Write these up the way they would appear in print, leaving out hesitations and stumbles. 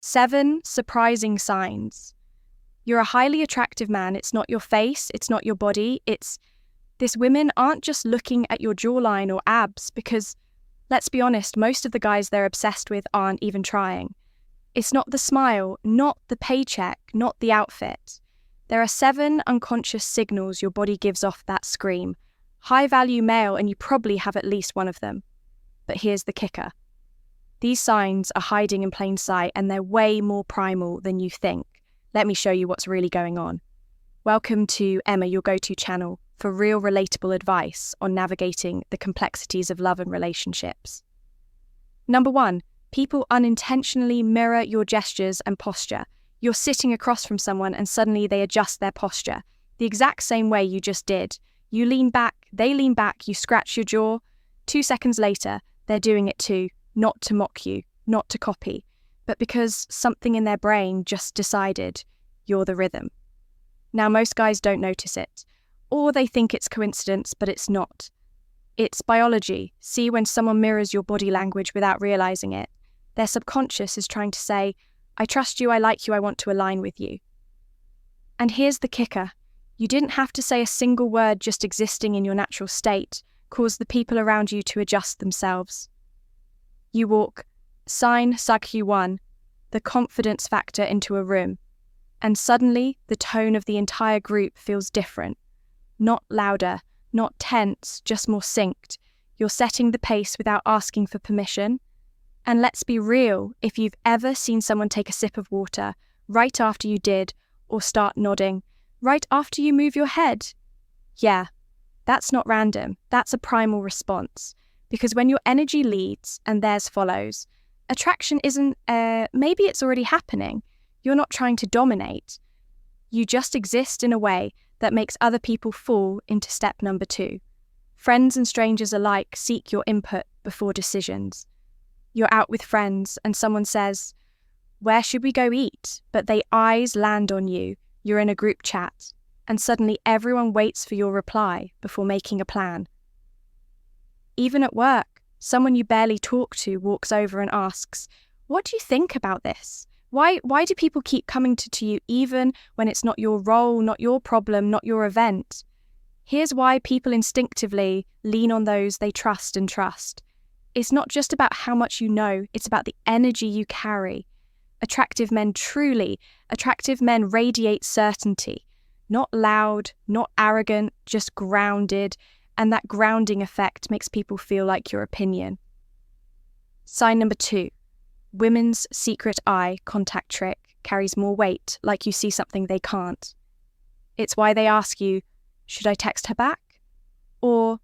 7 surprising signs. You're a highly attractive man. It's not your face, it's not your body, it's this. Women aren't just looking at your jawline or abs because, let's be honest, most of the guys they're obsessed with aren't even trying. It's not the smile, not the paycheck, not the outfit. There are 7 unconscious signals your body gives off that scream. High-value male, and you probably have at least one of them. But here's the kicker. These signs are hiding in plain sight, and they're way more primal than you think. Let me show you what's really going on. Welcome to Emma, your go-to channel for real relatable advice on navigating the complexities of love and relationships. Number 1, people unintentionally mirror your gestures and posture. You're sitting across from someone and suddenly they adjust their posture, the exact same way you just did. You lean back, they lean back, you scratch your jaw. 2 seconds later, they're doing it too, not to mock you, not to copy, but because something in their brain just decided you're the rhythm. Now, most guys don't notice it, or they think it's coincidence, but it's not. It's biology. See when someone mirrors your body language without realizing it. Their subconscious is trying to say, I trust you, I like you, I want to align with you. And here's the kicker. You didn't have to say a single word. Just existing in your natural state caused the people around you to adjust themselves. You walk, sign Sakyu 1, the confidence factor, into a room, and suddenly the tone of the entire group feels different. Not louder, not tense, just more synced. You're setting the pace without asking for permission. And let's be real, if you've ever seen someone take a sip of water right after you did, or start nodding right after you move your head, yeah, that's not random, that's a primal response. Because when your energy leads and theirs follows, attraction isn't, maybe it's already happening. You're not trying to dominate. You just exist in a way that makes other people fall into step number 2. Friends and strangers alike seek your input before decisions. You're out with friends and someone says, where should we go eat? But their eyes land on you. You're in a group chat, and suddenly everyone waits for your reply before making a plan. Even at work, someone you barely talk to walks over and asks, what do you think about this? Why do people keep coming to you even when it's not your role, not your problem, not your event? Here's why people instinctively lean on those they trust and trust. It's not just about how much you know, it's about the energy you carry. Attractive men radiate certainty. Not loud, not arrogant, just grounded, and that grounding effect makes people feel like your opinion. Sign number 2. Women's secret eye contact trick carries more weight, like you see something they can't. It's why they ask you, should I text her back? Or,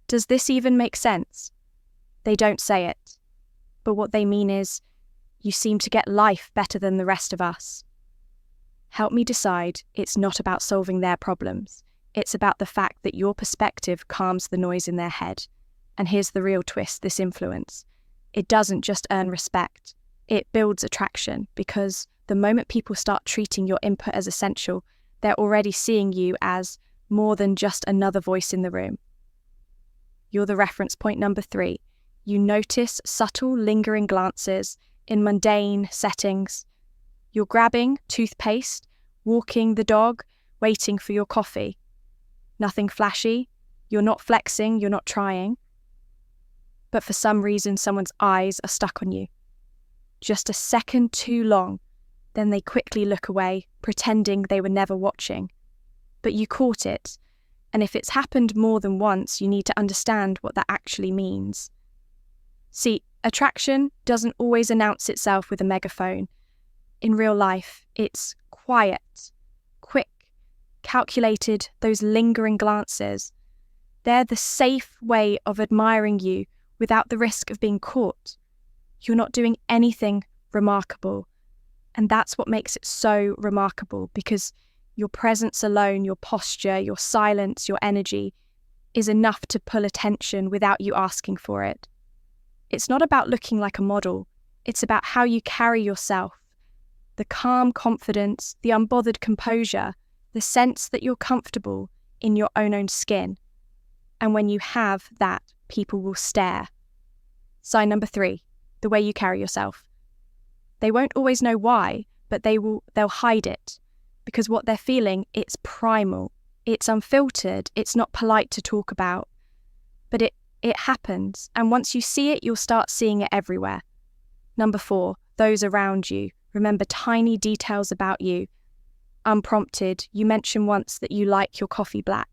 does this even make sense? They don't say it, but what they mean is, you seem to get life better than the rest of us. Help me decide it's not about solving their problems. It's about the fact that your perspective calms the noise in their head. And here's the real twist, this influence. It doesn't just earn respect. It builds attraction, because the moment people start treating your input as essential, they're already seeing you as more than just another voice in the room. You're the reference point number 3. You notice subtle, lingering glances in mundane settings. You're grabbing toothpaste, walking the dog, waiting for your coffee. Nothing flashy. You're not flexing, you're not trying. But for some reason, someone's eyes are stuck on you. Just a second too long, then they quickly look away, pretending they were never watching. But you caught it, and if it's happened more than once, you need to understand what that actually means. See, attraction doesn't always announce itself with a megaphone. In real life, it's quiet, quick, calculated, those lingering glances. They're the safe way of admiring you without the risk of being caught. You're not doing anything remarkable. And that's what makes it so remarkable, because your presence alone, your posture, your silence, your energy is enough to pull attention without you asking for it. It's not about looking like a model. It's about how you carry yourself. The calm confidence, the unbothered composure, the sense that you're comfortable in your own skin. And when you have that, people will stare. Sign number 3, the way you carry yourself. They won't always know why, but they'll hide it. Because what they're feeling, it's primal. It's unfiltered. It's not polite to talk about. But it happens. And once you see it, you'll start seeing it everywhere. Number 4, those around you. Remember tiny details about you. Unprompted, you mention once that you like your coffee black.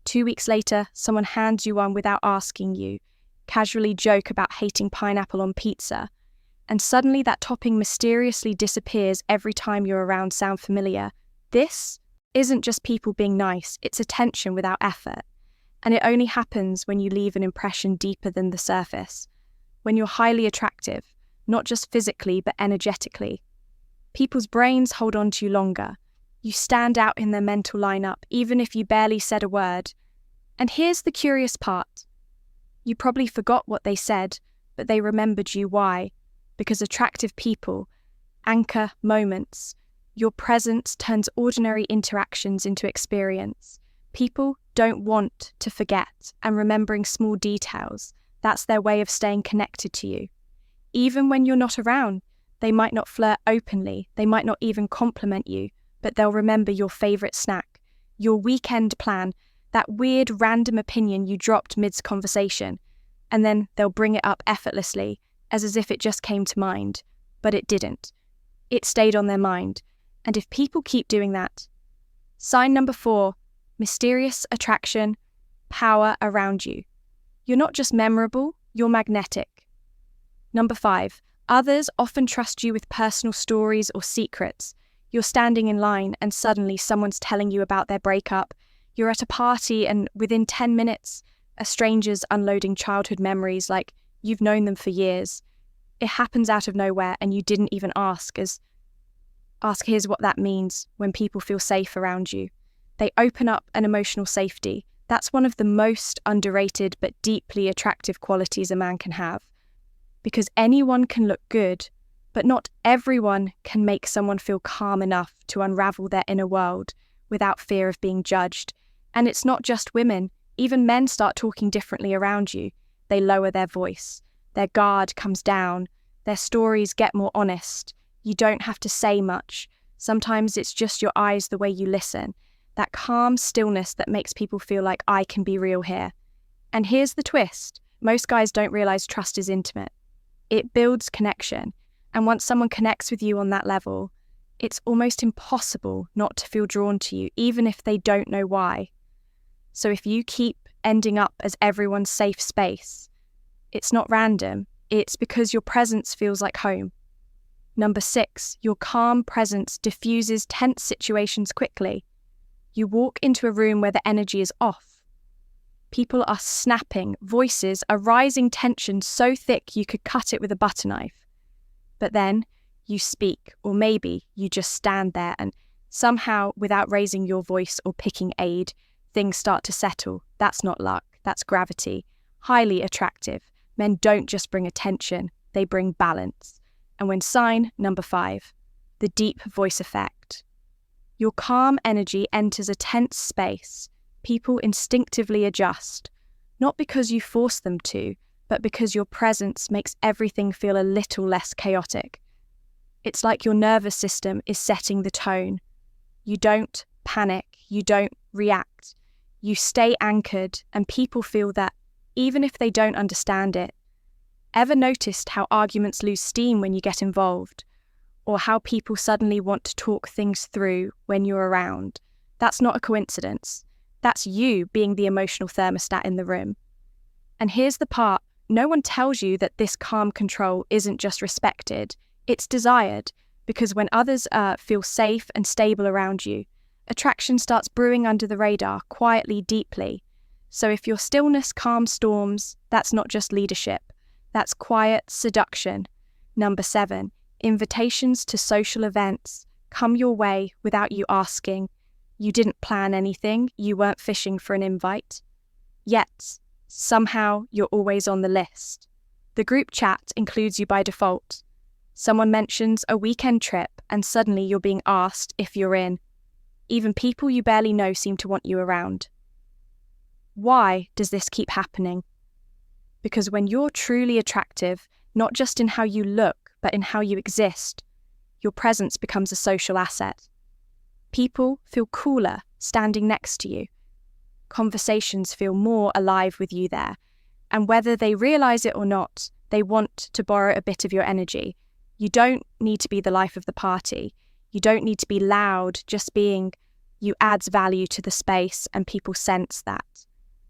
2 weeks later, someone hands you one without asking you. Casually joke about hating pineapple on pizza. And suddenly that topping mysteriously disappears every time you're around. Sound familiar? This isn't just people being nice, it's attention without effort. And it only happens when you leave an impression deeper than the surface. When you're highly attractive, not just physically but energetically. People's brains hold on to you longer. You stand out in their mental lineup, even if you barely said a word. And here's the curious part. You probably forgot what they said, but they remembered you. Why? Because attractive people anchor moments. Your presence turns ordinary interactions into experience. People don't want to forget, and remembering small details, that's their way of staying connected to you. Even when you're not around, they might not flirt openly, they might not even compliment you, but they'll remember your favorite snack, your weekend plan, that weird random opinion you dropped mid-conversation, and then they'll bring it up effortlessly, as if it just came to mind. But it didn't. It stayed on their mind. And if people keep doing that, sign number 4, mysterious attraction, power around you. You're not just memorable, you're magnetic. Number 5, others often trust you with personal stories or secrets. You're standing in line and suddenly someone's telling you about their breakup. You're at a party and within 10 minutes, a stranger's unloading childhood memories like you've known them for years. It happens out of nowhere and you didn't even ask. Here's what that means when people feel safe around you. They open up an emotional safety. That's one of the most underrated but deeply attractive qualities a man can have. Because anyone can look good, but not everyone can make someone feel calm enough to unravel their inner world without fear of being judged. And it's not just women. Even men start talking differently around you. They lower their voice. Their guard comes down. Their stories get more honest. You don't have to say much. Sometimes it's just your eyes, the way you listen. That calm stillness that makes people feel like I can be real here. And here's the twist. Most guys don't realize trust is intimate. It builds connection. And once someone connects with you on that level, it's almost impossible not to feel drawn to you, even if they don't know why. So if you keep ending up as everyone's safe space, it's not random. It's because your presence feels like home. Number 6, your calm presence diffuses tense situations quickly. You walk into a room where the energy is off. People are snapping, voices are rising, tension so thick you could cut it with a butter knife. But then you speak, or maybe you just stand there and somehow, without raising your voice or picking aid, things start to settle. That's not luck, that's gravity. Highly attractive. Men don't just bring attention, they bring balance. And when sign number 5, the deep voice effect. Your calm energy enters a tense space. People instinctively adjust, not because you force them to, but because your presence makes everything feel a little less chaotic. It's like your nervous system is setting the tone. You don't panic, you don't react. You stay anchored, and people feel that, even if they don't understand it. Ever noticed how arguments lose steam when you get involved? Or how people suddenly want to talk things through when you're around? That's not a coincidence. That's you being the emotional thermostat in the room. And here's the part, no one tells you that this calm control isn't just respected, it's desired, because when others feel safe and stable around you, attraction starts brewing under the radar, quietly, deeply. So if your stillness calms storms, that's not just leadership. That's quiet seduction. Number 7, invitations to social events come your way without you asking. You didn't plan anything, you weren't fishing for an invite. Yet, somehow you're always on the list. The group chat includes you by default. Someone mentions a weekend trip and suddenly you're being asked if you're in. Even people you barely know seem to want you around. Why does this keep happening? Because when you're truly attractive, not just in how you look, but in how you exist. Your presence becomes a social asset. People feel cooler standing next to you. Conversations feel more alive with you there. And whether they realize it or not, they want to borrow a bit of your energy. You don't need to be the life of the party. You don't need to be loud. Just being you adds value to the space, and people sense that.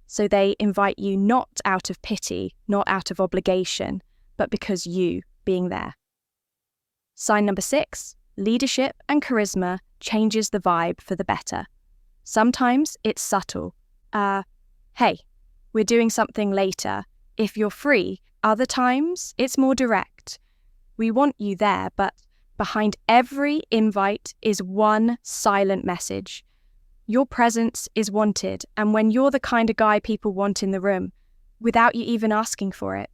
So they invite you not out of pity, not out of obligation, but because you being there. Sign number 6, leadership and charisma changes the vibe for the better. Sometimes it's subtle. Hey, we're doing something later. If you're free. Other times it's more direct. We want you there, but behind every invite is one silent message. Your presence is wanted, and when you're the kind of guy people want in the room, without you even asking for it,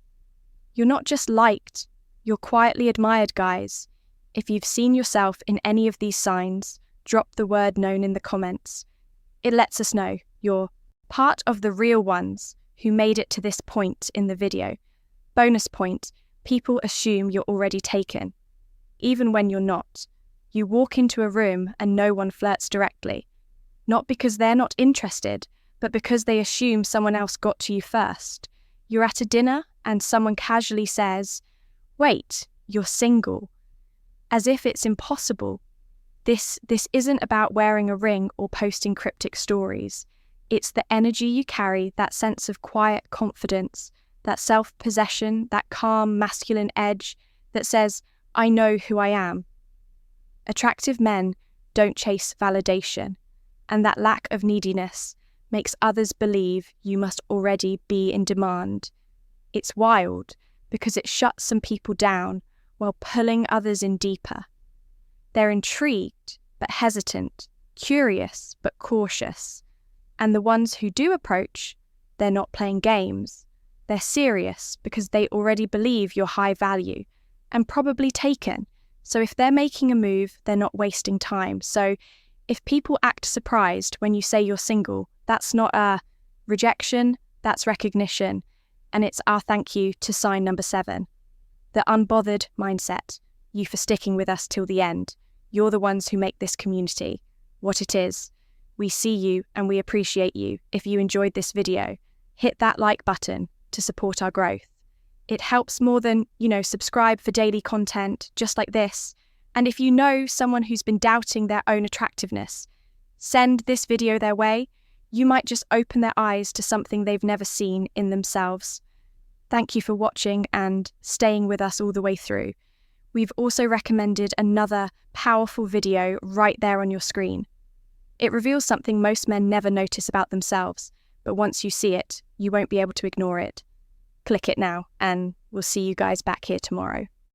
you're not just liked, you're quietly admired, guys. If you've seen yourself in any of these signs, drop the word known in the comments. It lets us know you're part of the real ones who made it to this point in the video. Bonus point, people assume you're already taken. Even when you're not. You walk into a room and no one flirts directly. Not because they're not interested, but because they assume someone else got to you first. You're at a dinner and someone casually says, "Wait, you're single." As if it's impossible. This isn't about wearing a ring or posting cryptic stories. It's the energy you carry, that sense of quiet confidence, that self-possession, that calm masculine edge that says, "I know who I am." Attractive men don't chase validation, and that lack of neediness makes others believe you must already be in demand. It's wild because it shuts some people down while pulling others in deeper. They're intrigued but hesitant, curious but cautious. And the ones who do approach, they're not playing games. They're serious because they already believe you're high value and probably taken. So if they're making a move, they're not wasting time. So if people act surprised when you say you're single, that's not a rejection, that's recognition. And it's our thank you to sign number 7. The unbothered mindset. You for sticking with us till the end. You're the ones who make this community what it is. We see you and we appreciate you. If you enjoyed this video, hit that like button to support our growth. It helps more than, subscribe for daily content just like this. And if you know someone who's been doubting their own attractiveness, send this video their way. You might just open their eyes to something they've never seen in themselves. Thank you for watching and staying with us all the way through. We've also recommended another powerful video right there on your screen. It reveals something most men never notice about themselves, but once you see it, you won't be able to ignore it. Click it now, and we'll see you guys back here tomorrow.